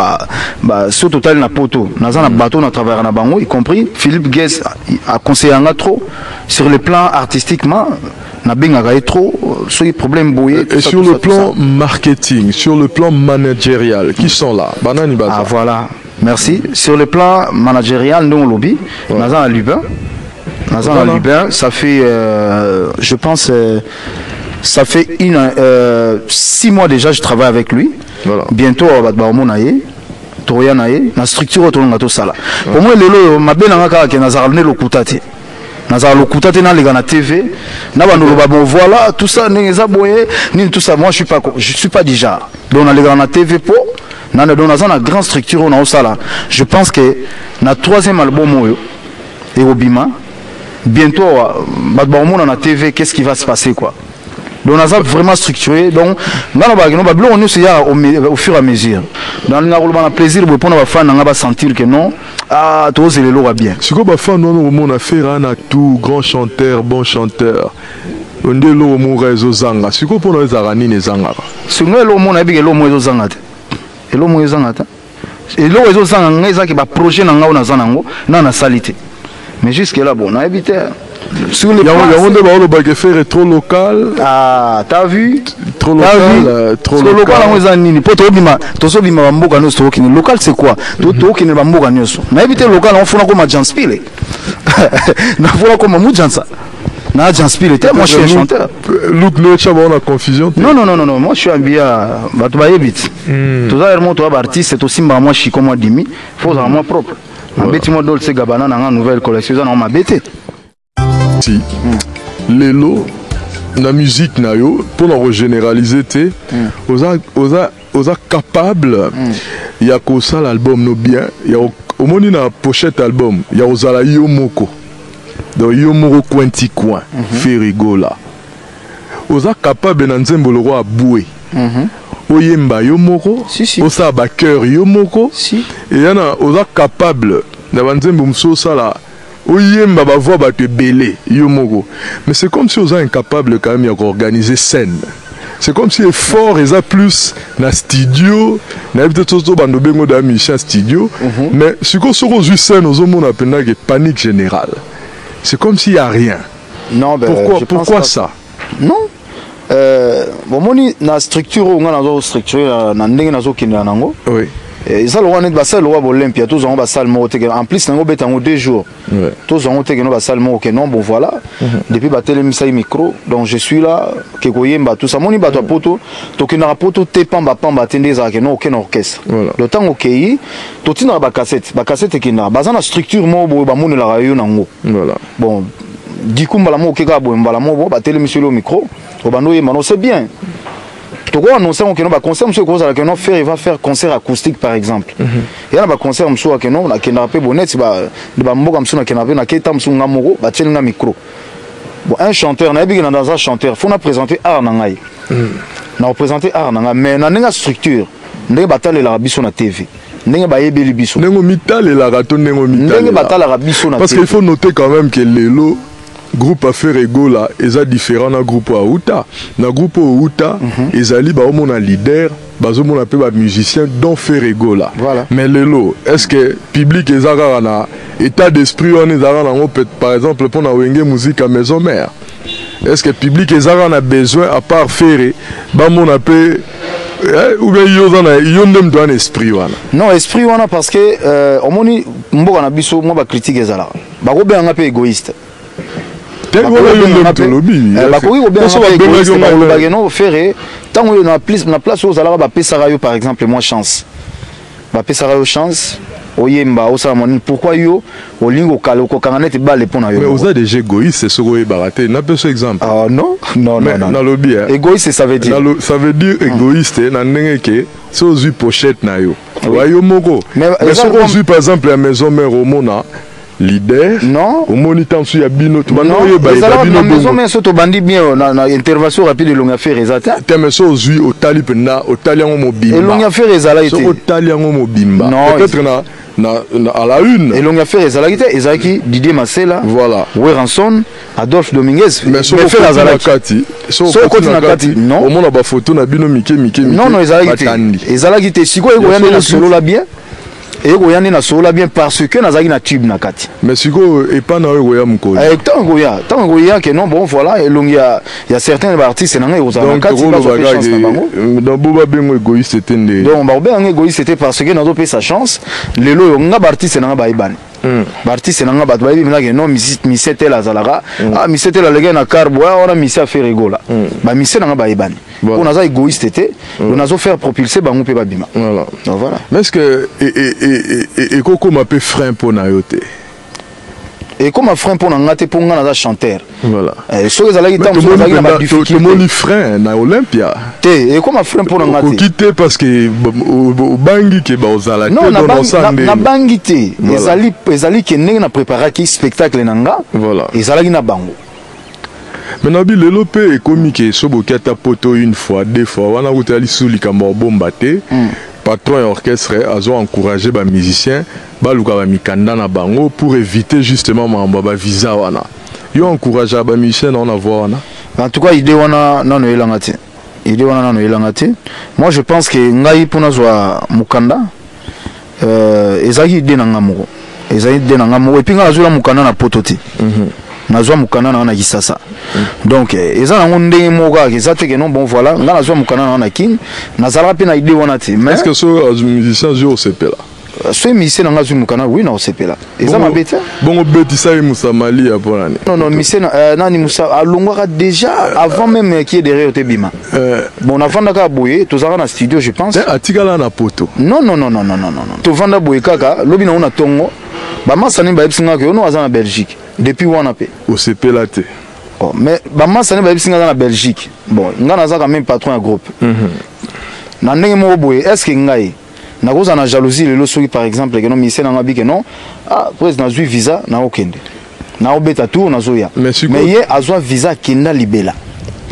na sur total na poto, naza na bateau na travers na bango, y compris Philippe Guez a conseillé un trop. Sur le plan artistiquement, na benga trop, sur les problèmes bouillés. Et sur le plan marketing, sur le plan managérial, qui sont là? Banani Baza. Ah voilà, merci. Sur le plan managérial, nous on lobby, naza na Lubin. Ça fait, je pense, ça fait 6 mois déjà je travaille avec lui. Voilà. Bientôt, la structure autour sala. Pour moi, le mabé qui n'a le kutati. Nazar le kutati na les TV. Voilà, tout ça, tout ça. Moi, je suis pas déjà. Donc, on a les gars TV pour. Dans une grande structure, on a sala. Je pense que na 3e album, et Obima. Bientôt, on a la TV, qu'est-ce qui va se passer quoi? Donc on a vraiment structuré. Donc on est au fur et à mesure. Dans le plaisir, on va faire un sentir que non, ah tous les lots va bien. Si on va faire on a fait un tout grand chanteur, bon chanteur. On dit l'eau mon réseau zanga. Si on peut les arani les zanga. Si on est l'eau mon habit l'eau mon zanga. Et l'eau mon zanga. Et l'eau réseau zanga qui va projet dans la zanango, dans la salité. Mais jusque là, bon, on a évité. Sur les faire trop local. Ah, t'as vu? Trop local. Trop local. Local, c'est quoi? On a évité local, on fait comme Jean Spile. On fait comme Moudjansa. Moi, je suis un chanteur. Look, on a confusion. Non, moi, je suis habillé à Batoubaïbit. Tout à l'heure, toi, artiste, c'est aussi moi, je suis comme moi, Dimi. Il faut avoir moi propre. Moi, Dolce Gabbana dans une nouvelle collection, on m'a bêté. Si, les lots, la musique, pour nous généraliser, on est capable, il y a que ça l'album, nous bien, il y a au moins une pochette album, il y a Ozala Yomoko, donc Yomoko Quanti Coin, Ferigola. On est capable de nous le roi boué. Oyemba Yomoko, Osaba cœur Yomoko, et il y en a, on est capable de ça Oyemba va voir te belé Yomoko. Mais c'est comme si on est incapable quand même d'organiser scène. C'est comme si effort est plus na studio, na peut-être tout bando bengo da mission studio, mais ce qu'on se rejoue scène aux hommes on appelle panique générale. C'est comme s'il y a rien. Non, ben, pourquoi ça? Non. Bon, moni na structure on a na structure na ndenge na zo kinda nango. Oui. Et ça le roi net basal le roi Olympia tous on va salle en plus nango betango 2 jours. Tous on te que no basal mo que non bon voilà. Depuis ba télémisa micro donc je suis là que koyemba tout ça moni ba to poto to que na poto te pamba tende za que non aucun orchestre. Le temps OK to tina ba cassette qui na bazana structure mo bo ba moni la rayo nango. Voilà. Bon du coup mbala mo keka bo mbala mo ba télémisa le micro au bando yemba non c'est bien. Tu vois, annoncer que nous va concert monsieur cause que nous faire il va faire concert acoustique par exemple. Et là va concert monsieur que nous na kena pe bonnet ba mboka monsieur na kena pe na keta monsieur ngamoko ba tielinga micro. Bon un chanteur na bigi na dans un chanteur faut na présenter art na ngai. Na représenter art na ngai mais na nga structure ndenge batale la biso na TV. Ndenge ba yebeli biso. Ndenge mitale la rato ndenge mitale. Ndenge batale la biso na TV. Parce qu'il faut noter quand même que Lelo groupe affaire ego là est différent na groupe Aouta na groupe Aouta ezali ba omona leader bazo mona pe ba musicien dont faire ego là mais lelo est-ce que public ezaka na état d'esprit on ezaka na par exemple pour na wenge musique à maison mère est-ce que public ezaka na besoin à part faire ba mona pe ou bien yo ndem do un esprit wana non esprit wana parce que omoni mboka na biso mo ba critique ezala ba ko be nga pe égoïste. Tant que na place aux alors ba pesarayo par exemple moi chance ba pesarayo chance oyemba osamoni pourquoi yo olingo kaloko kanganete balle pona yo mais oza déjà égoïste c'est ce que baraté na peu exemple ah non na lobby égoïste ça veut dire égoïste na ndenge ke so zu pochette na yo wa yo moko mais so ko zu par exemple la maison mère au mona leader. Non. Au moniteur sur Yabino. Tu m'as non. La maison mais surtout bandit bien na intervention rapide de longue affaire ezata. Tellement so zui au talip na au talian mobimba. Et longue affaire ezala été. Au talian mobimba. Peut-être à la une. Et longue affaire ezala été ezaki Didier Masela. Voilà. Weranson, Adolphe Dominguez. Mais so fait la Zalakati. So côté na kati. Non. Au monde a ba photo na bino mike. Non non ezala été. Ezala été siko ego yande na solo la bien. Et goyani na solo bien parce que nazaki na tube na kati. Mais siko et pas na goya mko. Tant goya que non bon voilà et il y a certains artistes na ngoza na kati ba chance na bango. Dans boba bengo égoïste c'était ndé. Donc ba ben égoïste c'était parce que nazo pe sa chance lelo nga artiste na ba ibani. Artiste na nga ba ba ibina que non misete la zalaka ah misete la lega na carbo on a misi a faire rigola. Ba misi na nga ba ibani. On a égoïste était on a faire propulser bango pe ba bima. Voilà. Donc voilà. Mais est-ce que et Coco m'a peu frein pour nayote. Et comme un frein pour n'engager pour un chanteur. Voilà. Ce que ça tout le monde est frein na Olympia. Et comme un frein pour n'engager. Quitter parce que au bangi qui est aux ala. Non na bangi té. Ezali qui n'est na préparer qui spectacle nanga. Voilà. Ezali na bango. Mais nabi lelo pe e comique sobo kata poto une fois deux fois wana utali suli kamba bomba té. Patron et orchestre a encouragé les musiciens à mikanda na bango pour éviter justement ma visa wana. Ils ont encouragé les musiciens à avoir wana. En tout cas, idée wana non elangati. Idée wana non elangati. Moi je pense que ngai pona zwa mukanda ezaki idée na ngamoko. Ezaki idée na ngamoko et puis nga zula mukanda na pototi. Nazwa mukanda na kisasa. Donc eza na ndenge moka ezate que non bon voilà, nga nazwa mukanda na king, nazala pe na idée wana te. Mais est-ce que ce musicien zo sepela? Ce musicien na ngazwa mukanda oui na sepela. Eza ma bête. Bon betisa et Moussamali apolani. Non musicien nani Moussa alongwaka déjà avant même qui est derrière te bima. Bon avant daka boye, tozara na studio je pense. Atikala na poto. Non. To vanda boye kaka, lobi na una tongo. Ba masani ba epsinga ke ono aza na Belgique. Depuis wana pe au CPLAT. Oh, mais maman ça n'est pas dans Belgique. Bon, nga naza quand même patron un groupe. Na ndenge mo boye, est-ce que ngai na koza na jalousie le soki par exemple que non mission na ngabi que non ah président na visa na okende. Na obeta tour na zoya. Mais ye azwa visa kenda libela.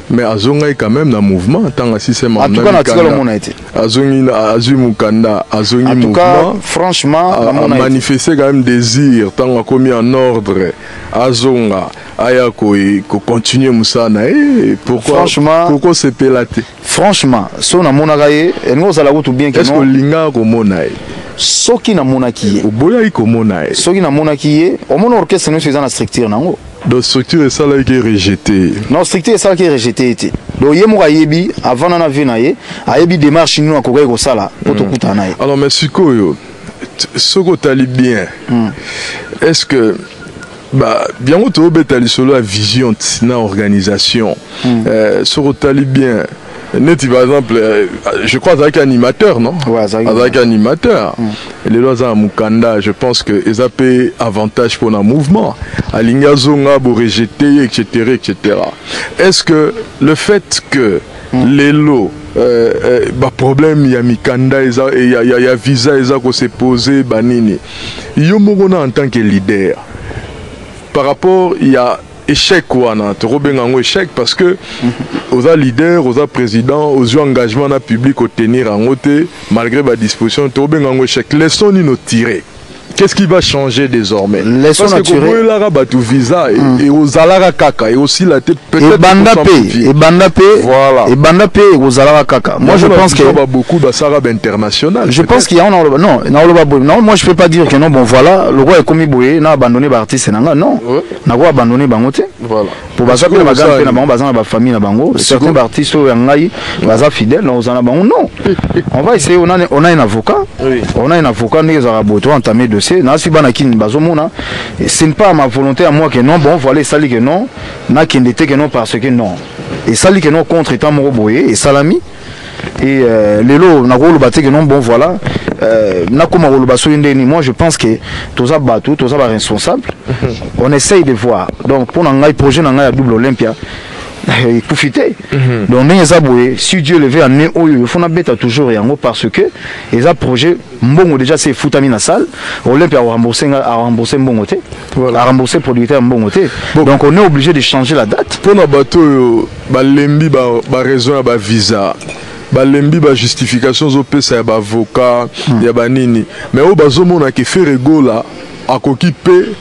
Mais azonga quand même dans mouvement tant que si c'est en tout cas na tikalo mona été azongi azumukanda azongi mouvement en tout cas franchement a manifesté quand même désir tant que commis en ordre azonga aya ko continuer musana pourquoi c'est pélaté franchement so na mona gaye ngo sala ko tout bien que non est-ce que linga ko mona soki na mona ki oboya ko mona soki na mona ki o mona orchestre no c'est na structure nango. Donc structure est ça là qui est rejetée. Non, structure est ça qui est rejetée. Donc yé moka yebi avant na venaye, a yebi démarche nous akoka ko sala pour to kutana. Alors mais sikoyo soko tali bien. Est-ce que bah bien au to betali solo la vision na organisation. Soko tali bien. Net par exemple je crois avec animateur non avec animateur les lois à Mukanda je pense que ils ont payé avantage pour un mouvement à l'ingazonga pour rejeter etc. Est-ce que le fait que les lots bah problème il y a Mikanda il y a visa ils ont se posé banini yomogona en tant que leader par rapport il y a échec wana to robengango échec parce que aux leaders aux présidents aux engagements na public au tenir en côté malgré ma disposition to robengango échec laissons nous tirer. Qu'est-ce qui va changer désormais? Parce que comme la rabatu visa et aux alara kaka et aussi la tête peut-être et bandapé voilà et bandapé aux alara kaka. Moi je pense qu'il y a beaucoup d'asarab international. Je pense qu'il y a non moi je peux pas dire que non bon voilà le roi est commis boye n'a abandonné l'artiste nanga non n'a pas abandonné bangote voilà pour baza pe magana pe na bango baza na ba famille na bango certains artistes ngai baza fidèles na ozana bango non on va essayer on a un avocat on a un avocat nous za raboto entamer dossier na si bana kin bazomona ce n'est pas ma volonté à moi que non bon voilà ça li que non na kindete que non parce que non et ça li que non contre étant mo boye et salami et lelo na ko lobate que non bon voilà na ko ma ko lobaso ndeni moi je pense que toza batu toza ba responsable on essaye de voir donc pour ngai projet na ngai à double Olympia profiter. Donc si Dieu le veut en il faut bêta toujours parce que les projets bon déjà c'est foutami na salle Olympia a remboursé bon côté a remboursé producteur bon côté. Donc on est obligé de changer la date pour na bateau balembi ba raison ba visa balembi ba justification zo pesa ba avocat ya banini mais au bazomona ke ferego là akoki pe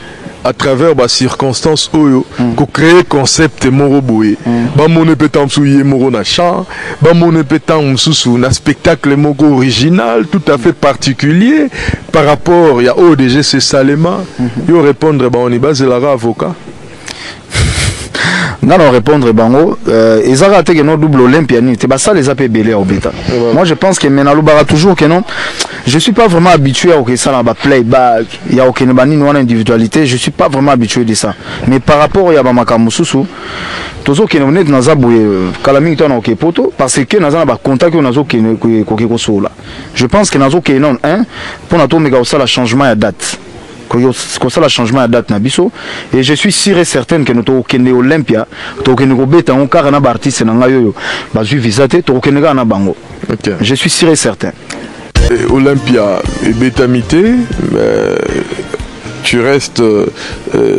à travers les circonstances pour créer concept moro boye ba mone petam souye moro na chant ba mone petam sous na spectacle moro original tout à fait particulier par rapport ya ODG c'est Salema yo répondre ba on y base la avocat non répondre bango ezara te que no double Olympia ni te ba ça les appels belé au bêta. Moi je pense que menalo bara toujours que non je suis pas vraiment habitué à ça là ba playback il y a aucune bani non individualité je suis pas vraiment habitué de ça mais par rapport ya ba makamususu tozo que on est dans zaboué kalami to na poto parce que na ba contact on azo que ko sola je pense que nazo que non pour na to mega ça la changement ya date comme ça le changement de date nabiso et je suis sûr et certain que nous tokende Olympia tokende ko beta on karana ba artiste na ngayo bazui visate tokende na bango je suis sûr et certain Olympia et bétamité tu restes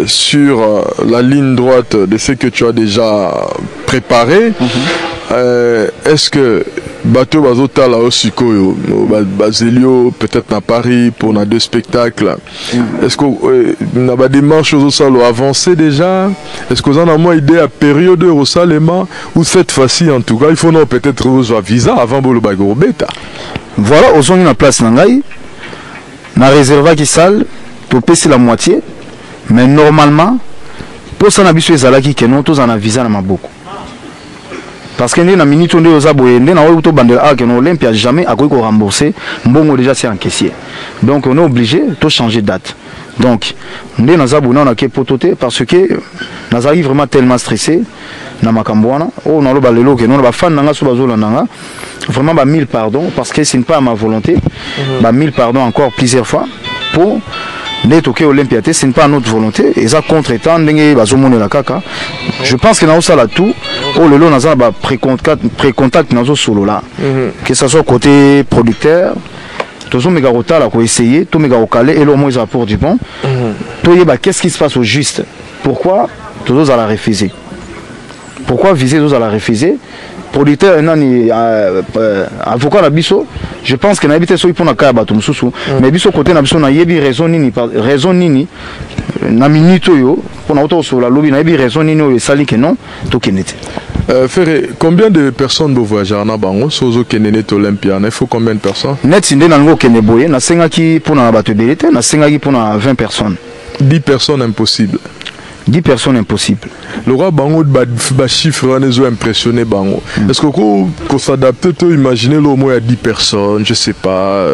sur la ligne droite de ce que tu as déjà préparé. Est-ce que bateau bazota là aussi Baselio peut-être à Paris pour na 2 spectacles est-ce que na ba démarche aux salles avancé déjà est-ce que vous en avez moins idée à période au Salema ou cette fois-ci en tout cas il faut non peut-être aux visa avant bolo bagoro beta voilà aux on une place nangai na réserva qui salle pour passer la moitié mais normalement pour ça na biso ezalaki que non tous en a visa na maboko parce que na minute on est aux aboyés na auto bandela que non Olympia jamais a quoi rembourser mbongo déjà c'est encaissé donc on est obligé de changer de date donc on est dans zabuna on a que pototé parce que nous arrive vraiment tellement stressé na makambwana on a le balelo que non ba fan nanga so bazola nanga vraiment ba 1000 pardons parce que c'est pas à ma volonté ba 1000 pardons encore plusieurs fois pour d'être ok Olympia ce n'est pas notre volonté et ça contre-temps la kaka je pense que dans ça là tout oh le lot dans ba pré-contact dans solo là que ça soit côté producteur tous méga rota là pour essayer tout méga calé et le moins rapport du bon toi qu'est-ce qui se passe au juste pourquoi tous à la refuser pourquoi viser tous à la refuser producteur nani avocat la biso je pense que na habité so ipona kaya bato mususu mais biso côté na biso na yebi raison nini na minute yo pona auto sur la lobby na yebi raison nini o sali que non to kenete Ferré, combien de personnes vous voyagez na bango sozo kenenet Olympia il faut combien de personnes net sinde na ngo keneboye na sengaki pona bato belete na sengaki pona 20 personnes 10 personnes impossible 10 personnes impossible. Le roi bango ba chiffre les ont impressionné bango. Est-ce que qu'on s'adapte tu imaginer le moins à 10 personnes, je sais pas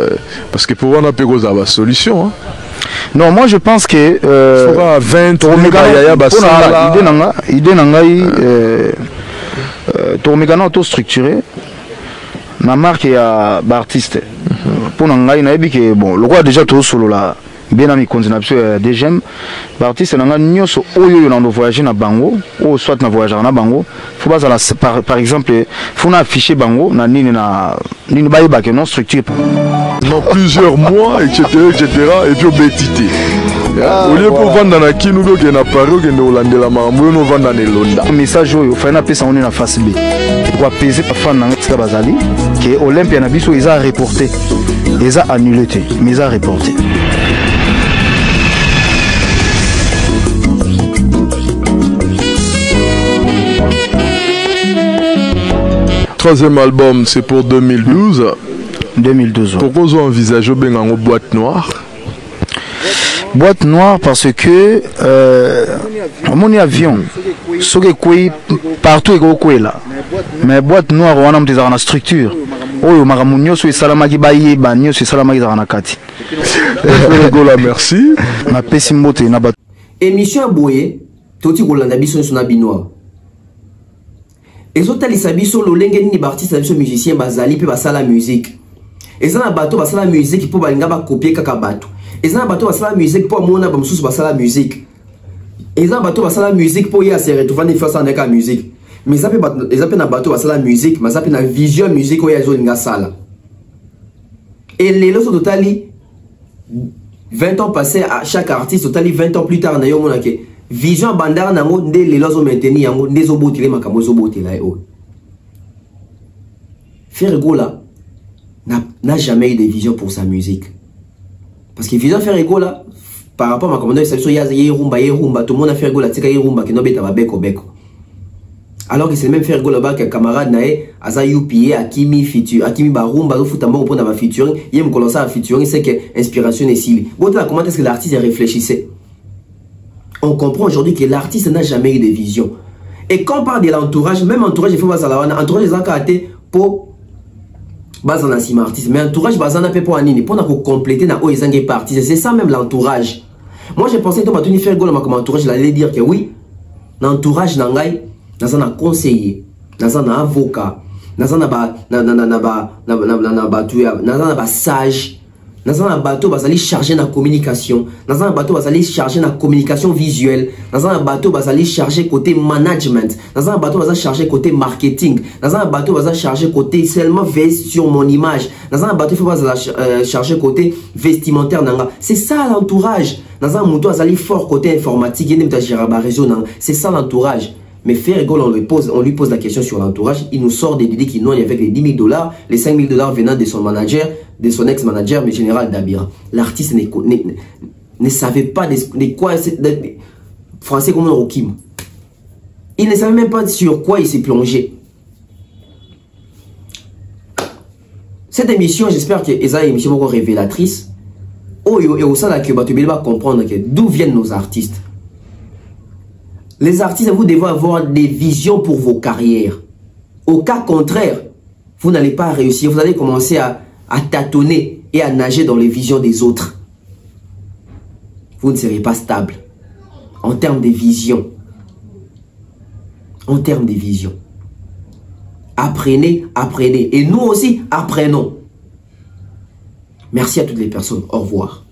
parce que pour on a peu de solution hein. Non, moi je pense que faudra 20 idée nangai Tormegana auto structuré na marque ya ba artiste pour nangai na ebi que bon le roi déjà tout solo là bien ami continuation deuxième l'artiste nanga nyoso oyo na voyager na bango ou soit na voyager na bango faut pas par exemple faut na afficher bango na nini ba que non structure dans plusieurs mois etc et puis obétité au lieu pour vendre na kinu que na Paris que na Hollande la mambo no vendre na Londa message oyo fa na pesa on na face B pour peser pa fan na ska bazali que Olympia na biso ils a reporté ils a annulé mais ils a reporté. Troisième album, c'est pour 2012. 2012. Pourquoi vous envisagez une boîte noire? Boîte noire parce que mon avion, ce qui partout est là. Mais boîte noire, on a une structure. Oh, maramunyo sur salamaki baye banyo sur salamaki zaranakati. Merci. Ma pesimote na bat. Émission boye, toti kolanda biso sur nabinoa. Ezotalisa biso lolenge nini artiste biso musicien bazali pe basala musique. Ezana bato basala musique po balinga ba copier kaka bato. Ezana bato basala musique po mona ba mususu basala musique. Ezana bato basala musique po ya se retrouver face en ka musique. mais ça peut na bateau ça la musique, mais ça peut na vision musique où il y a une sala. Et les lots totali 20 ans passés à chaque artiste, totali 20 ans plus tard na yo mona ke vision bandar nango ndé les lots maintenir yango ndé zo botile makambo zo botila yo. Ferregola n'a jamais eu de vision pour sa musique. Parce que vision Ferregola par rapport à ma commande, ça y a rumba, tout le monde a Ferregola, tika rumba qui no beta beko beko. Alors que c'est le même Ferregola là que camarade nae aza UPA Akimi feature, Akimi barumba zo futa mbongo pona ba featuring, yem kolonsa a featuring, c'est que inspiration est ici. Bon là comment est-ce que l'artiste réfléchissait? On comprend aujourd'hui que l'artiste n'a jamais eu de vision. Et quand on parle de l'entourage, même entourage il faut voir ça là, entourage les encartés pour base en artiste, mais entourage base en pour anini pour compléter na oezange partie. C'est ça même l'entourage. Moi j'ai pensé que tu vas faire gola comme entourage, j'allais dire que oui, l'entourage nangai, dans un conseiller, dans un avocat, dans un sage, dans un bateau vas aller charger la communication, dans un bateau vas aller charger la communication visuelle, dans un bateau vas aller charger côté management, dans un bateau vas aller charger côté marketing, dans un bateau vas aller charger côté seulement veille sur mon image, dans un bateau il faut aller charger côté vestimentaire nanga. C'est ça l'entourage. Dans un moto vas aller fort côté informatique, il y a des réseau nanga. C'est ça l'entourage. Mais Ferregola, on lui pose la question sur l'entourage. Il nous sort des idées qui n'ont avec les 10 000 $, les 5 000 $ venant de son manager, de son ex-manager, mais général Dabira. L'artiste ne savait pas de quoi français comme un Kim. Il ne savait même pas sur quoi il s'est plongé. Cette émission, j'espère qu'elle est une émission révélatrice. Oh, et au sein de la Cuba, tu vas comprendre d'où viennent nos artistes. Les artistes, vous devez avoir des visions pour vos carrières. Au cas contraire, vous n'allez pas réussir. Vous allez commencer à tâtonner et à nager dans les visions des autres. Vous ne serez pas stable. En termes de vision. En termes de vision. Apprenez, apprenez. Et nous aussi, apprenons. Merci à toutes les personnes. Au revoir.